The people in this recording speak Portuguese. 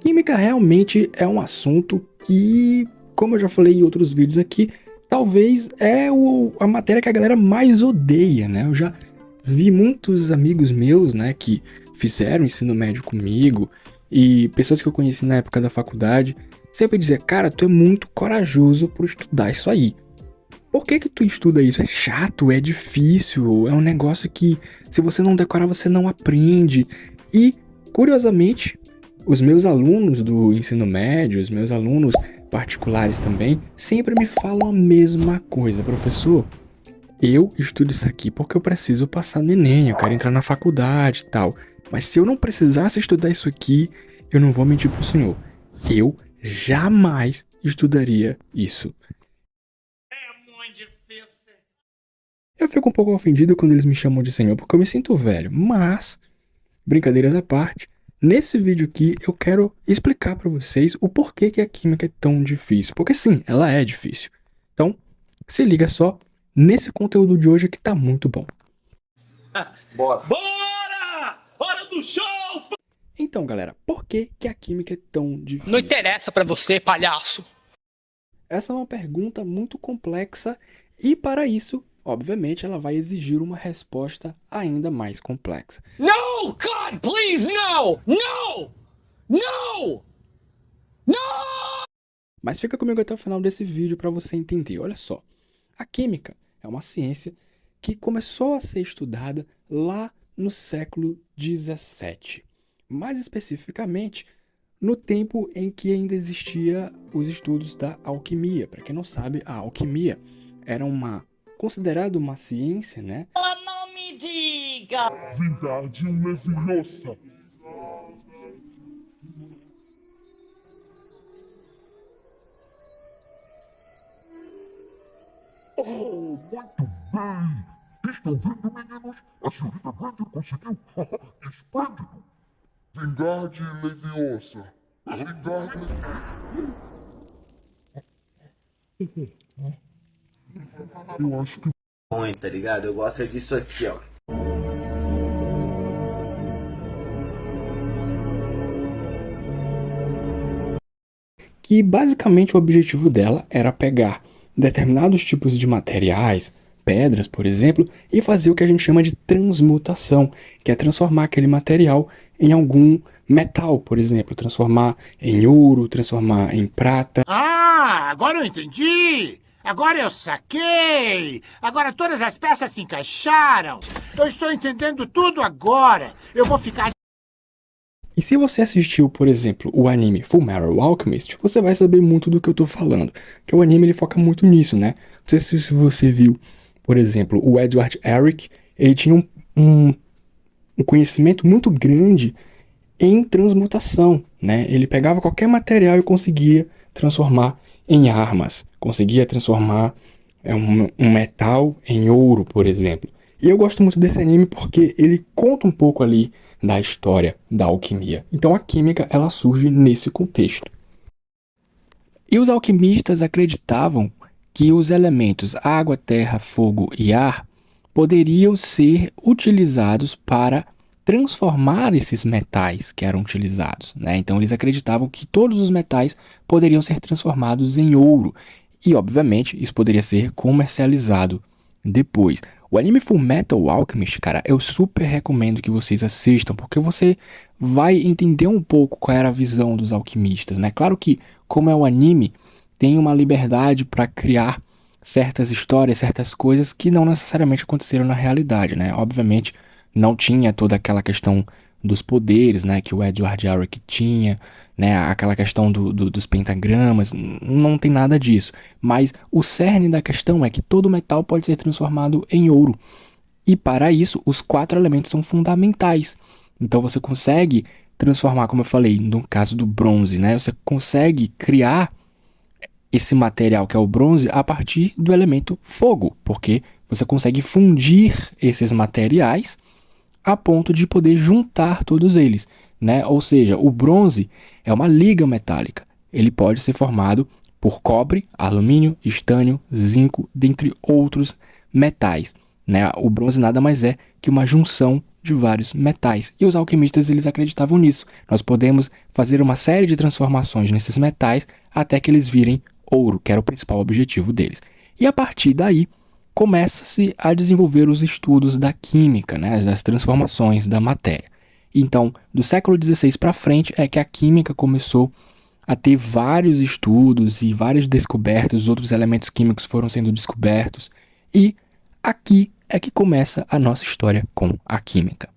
Química realmente é um assunto que, como eu já falei em outros vídeos aqui, talvez é a matéria que a galera mais odeia, né? Eu já vi muitos amigos meus, né, que fizeram ensino médio comigo e pessoas que eu conheci na época da faculdade sempre dizer, cara, tu é muito corajoso por estudar isso aí. Por que tu estuda isso? É chato, é difícil, é um negócio que se você não decorar você não aprende. E, curiosamente, os meus alunos do ensino médio, os meus alunos particulares também, sempre me falam a mesma coisa, professor. Eu estudo isso aqui porque eu preciso passar no Enem, eu quero entrar na faculdade e tal. Mas se eu não precisasse estudar isso aqui, eu não vou mentir pro senhor. Eu jamais estudaria isso. Eu fico um pouco ofendido quando eles me chamam de senhor porque eu me sinto velho, mas, brincadeiras à parte, nesse vídeo aqui eu quero explicar pra vocês o porquê que a química é tão difícil. Porque sim, ela é difícil. Então, se liga só nesse conteúdo de hoje que tá muito bom. Bora! Hora do show! Então, galera, por que que a química é tão difícil? Não interessa pra você, palhaço. Essa é uma pergunta muito complexa e para isso, obviamente, ela vai exigir uma resposta ainda mais complexa. No! God, please, no! No! No! No! Mas fica comigo até o final desse vídeo para você entender. Olha só, a química é uma ciência que começou a ser estudada lá no século XVII. Mais especificamente, no tempo em que ainda existia os estudos da alquimia. Para quem não sabe, a alquimia era considerada uma ciência, né? Não me diga! Vingardium Leviosa! Oh, muito bem! Estão vendo, meninos? A senhorita Granger conseguiu! Esplêndido! Vingardium Leviosa! Vingardium Eu acho que Ruim, tá ligado? Eu gosto disso aqui, ó. Que basicamente o objetivo dela era pegar determinados tipos de materiais, pedras, por exemplo, e fazer o que a gente chama de transmutação, que é transformar aquele material em algum metal, por exemplo, transformar em ouro, transformar em prata. Ah, agora eu entendi! Agora eu saquei! Agora todas as peças se encaixaram! Eu estou entendendo tudo agora! Eu vou ficar... E se você assistiu, por exemplo, o anime Fullmetal Alchemist, você vai saber muito do que eu tô falando, que o anime ele foca muito nisso, né? Não sei se você viu, por exemplo, o Edward Elric, ele tinha um conhecimento muito grande em transmutação, né? Ele pegava qualquer material e conseguia transformar em armas, conseguia transformar um metal em ouro, por exemplo. E eu gosto muito desse anime porque ele conta um pouco ali da história da alquimia. Então a química ela surge nesse contexto. E os alquimistas acreditavam que os elementos água, terra, fogo e ar poderiam ser utilizados para transformar esses metais que eram utilizados, né? Então eles acreditavam que todos os metais poderiam ser transformados em ouro e, obviamente, isso poderia ser comercializado depois. O anime Fullmetal Alchemist, cara, eu super recomendo que vocês assistam, porque você vai entender um pouco qual era a visão dos alquimistas, né? Claro que, como é um anime, tem uma liberdade para criar certas histórias, certas coisas que não necessariamente aconteceram na realidade, né? Obviamente, não tinha toda aquela questão dos poderes, né, que o Edward Elric tinha, né, aquela questão dos pentagramas, não tem nada disso. Mas o cerne da questão é que todo metal pode ser transformado em ouro. E para isso, os 4 elementos são fundamentais. Então você consegue transformar, como eu falei, no caso do bronze, né, você consegue criar esse material que é o bronze a partir do elemento fogo, porque você consegue fundir esses materiais a ponto de poder juntar todos eles, né? Ou seja, o bronze é uma liga metálica. Ele pode ser formado por cobre, alumínio, estânio, zinco, dentre outros metais. né? O bronze nada mais é que uma junção de vários metais. E os alquimistas eles acreditavam nisso. Nós podemos fazer uma série de transformações nesses metais até que eles virem ouro, que era o principal objetivo deles. E a partir daí, começa-se a desenvolver os estudos da química, né? Das transformações da matéria. Então, do século XVI para frente é que a química começou a ter vários estudos e várias descobertas, outros elementos químicos foram sendo descobertos, e aqui é que começa a nossa história com a química.